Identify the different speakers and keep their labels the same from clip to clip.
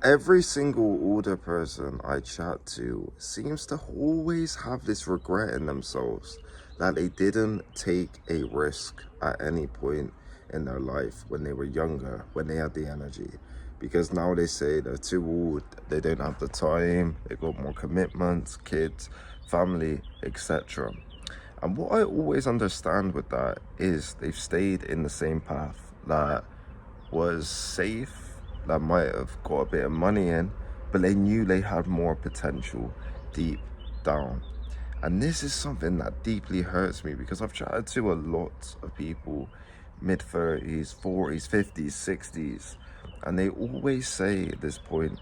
Speaker 1: Every single older person I chat to seems to always have this regret in themselves that they didn't take a risk at any point in their life when they were younger, when they had the energy. Because now they say they're too old, they don't have the time, they got more commitments, kids, family, etc. And what I always understand with that is they've stayed in the same path that was safe, that might have got a bit of money in, but they knew they had more potential deep down. And this is something that deeply hurts me because I've chatted to a lot of people, mid 30s, 40s, 50s, 60s, and they always say at this point,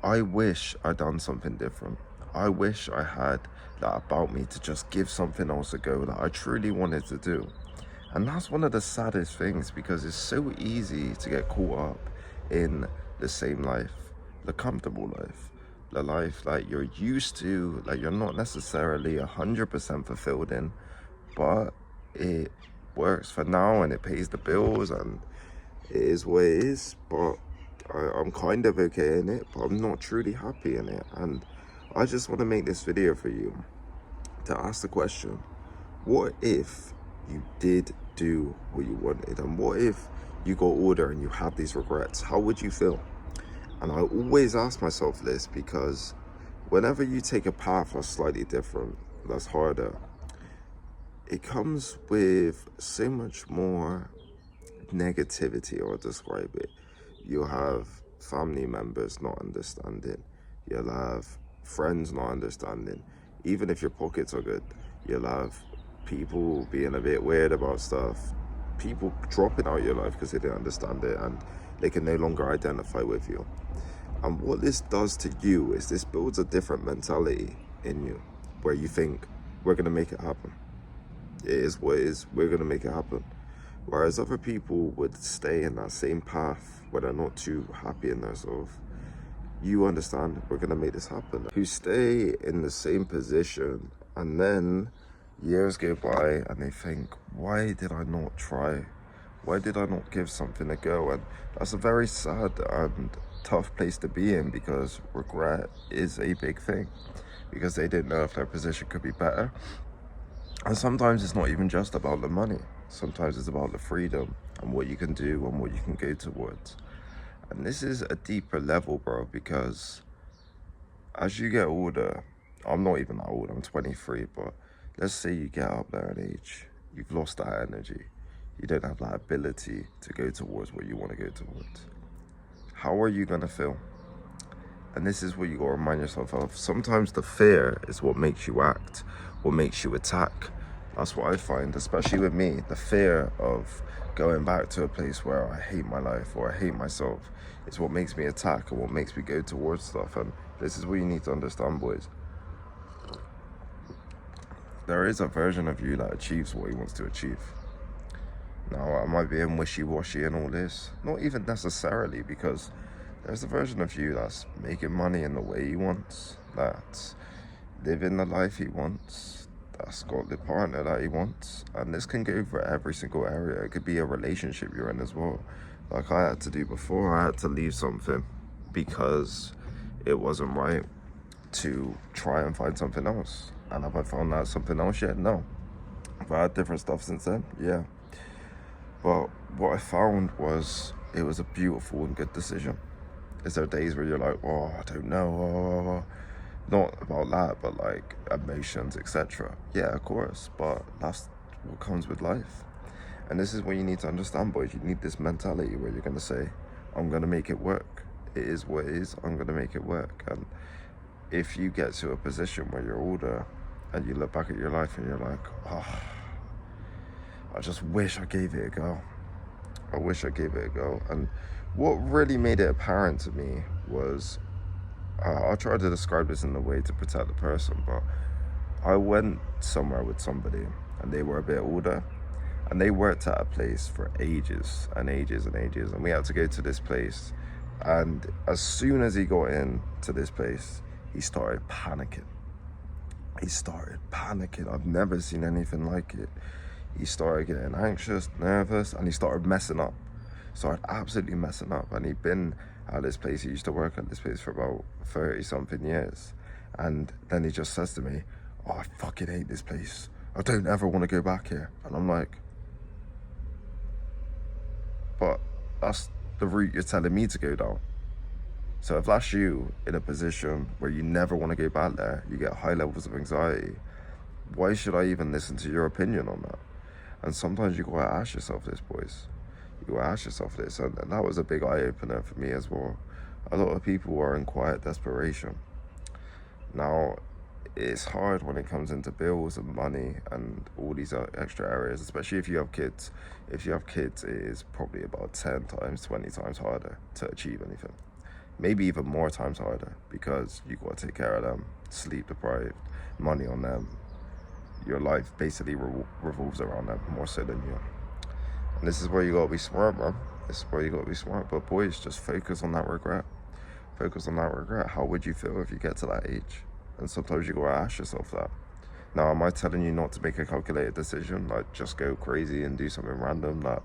Speaker 1: I wish I'd done something different. I wish I had that about me to just give something else a go that I truly wanted to do. And that's one of the saddest things because it's so easy to get caught up in the same life, the comfortable life, the life that you're used to, that you're not necessarily 100% fulfilled in, but it works for now and it pays the bills and it is what it is. But I'm kind of okay in it, but I'm not truly happy in it. And I just want to make this video for you to ask the question, what if you did do what you wanted? And what if you got older and you have these regrets? How would you feel? And I always ask myself this because whenever you take a path that's slightly different, that's harder, it comes with so much more negativity, or describe it. You'll have family members not understanding. You'll have friends not understanding. Even if your pockets are good, you'll have people being a bit weird about stuff. People dropping out your life because they didn't understand it and they can no longer identify with you. And what this does to you is this builds a different mentality in you where you think, we're going to make it happen. It is what it is. We're going to make it happen. Whereas other people would stay in that same path where they're not too happy in themselves. You understand, we're going to make this happen. Who stay in the same position and then years go by and they think, why did I not try? Why did I not give something a go? And that's a very sad and tough place to be in because regret is a big thing because they didn't know if their position could be better. And sometimes it's not even just about the money. Sometimes it's about the freedom and what you can do and what you can go towards. And this is a deeper level, bro, because as you get older, I'm not even that old, I'm 23, but let's say you get up there in age, you've lost that energy. You don't have that ability to go towards what you want to go towards. How are you going to feel? And this is what you got to remind yourself of. Sometimes the fear is what makes you act, what makes you attack. That's what I find, especially with me, the fear of going back to a place where I hate my life or I hate myself is what makes me attack and what makes me go towards stuff. And this is what you need to understand, boys. There is a version of you that achieves what he wants to achieve. Now, I might be in wishy-washy and all this, not even necessarily, because there's a version of you that's making money in the way he wants, that's living the life he wants, that's got the partner that he wants. And this can go for every single area. It could be a relationship you're in as well. Like I had to do before, I had to leave something because it wasn't right to try and find something else. And have I found out something else yet? No. Have I had different stuff since then? Yeah. But what I found was it was a beautiful and good decision. Is there days where you're like, oh, I don't know, not about that, but like emotions, etc. Yeah, of course, but that's what comes with life. And this is what you need to understand, boys. You need this mentality where you're going to say, I'm going to make it work. It is what it is. I'm going to make it work. And if you get to a position where you're older and you look back at your life and you're like, oh, I just wish I gave it a go. I wish I gave it a go. And what really made it apparent to me was, I'll try to describe this in a way to protect the person, but I went somewhere with somebody and they were a bit older and they worked at a place for ages and ages and ages. And we had to go to this place. And as soon as he got into this place, he started panicking. I've never seen anything like it. He started getting anxious, nervous, and he started messing up. Started absolutely messing up. And he'd been at this place. He used to work at this place for about 30 something years. And then he just says to me, oh, I fucking hate this place. I don't ever want to go back here. And I'm like, but that's the route you're telling me to go down. So if that's you in a position where you never want to go back there, you get high levels of anxiety, why should I even listen to your opinion on that? And sometimes you gotta ask yourself this, boys. You gotta ask yourself this. And that was a big eye-opener for me as well. A lot of people are in quiet desperation. Now, it's hard when it comes into bills and money and all these extra areas, especially if you have kids. If you have kids, it is probably about 10 times, 20 times harder to achieve anything. Maybe even more times harder, because you got to take care of them, sleep deprived, money on them. Your life basically revolves around them more so than you. And this is where you got to be smart, man. This is where you got to be smart. But boys, just focus on that regret. Focus on that regret. How would you feel if you get to that age? And sometimes you got to ask yourself that. Now, am I telling you not to make a calculated decision, like just go crazy and do something random that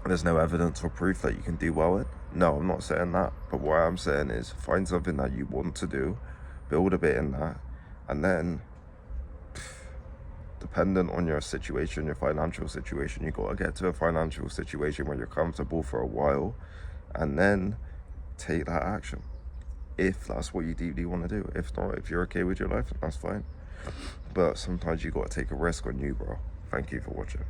Speaker 1: there's no evidence or proof that you can do well in? No, I'm not saying that. But what I'm saying is find something that you want to do, build a bit in that, and then, dependent on your situation, your financial situation, you got to get to a financial situation where you're comfortable for a while, and then take that action. If that's what you deeply want to do. If not, if you're okay with your life, that's fine. But sometimes you got to take a risk on you, bro. Thank you for watching.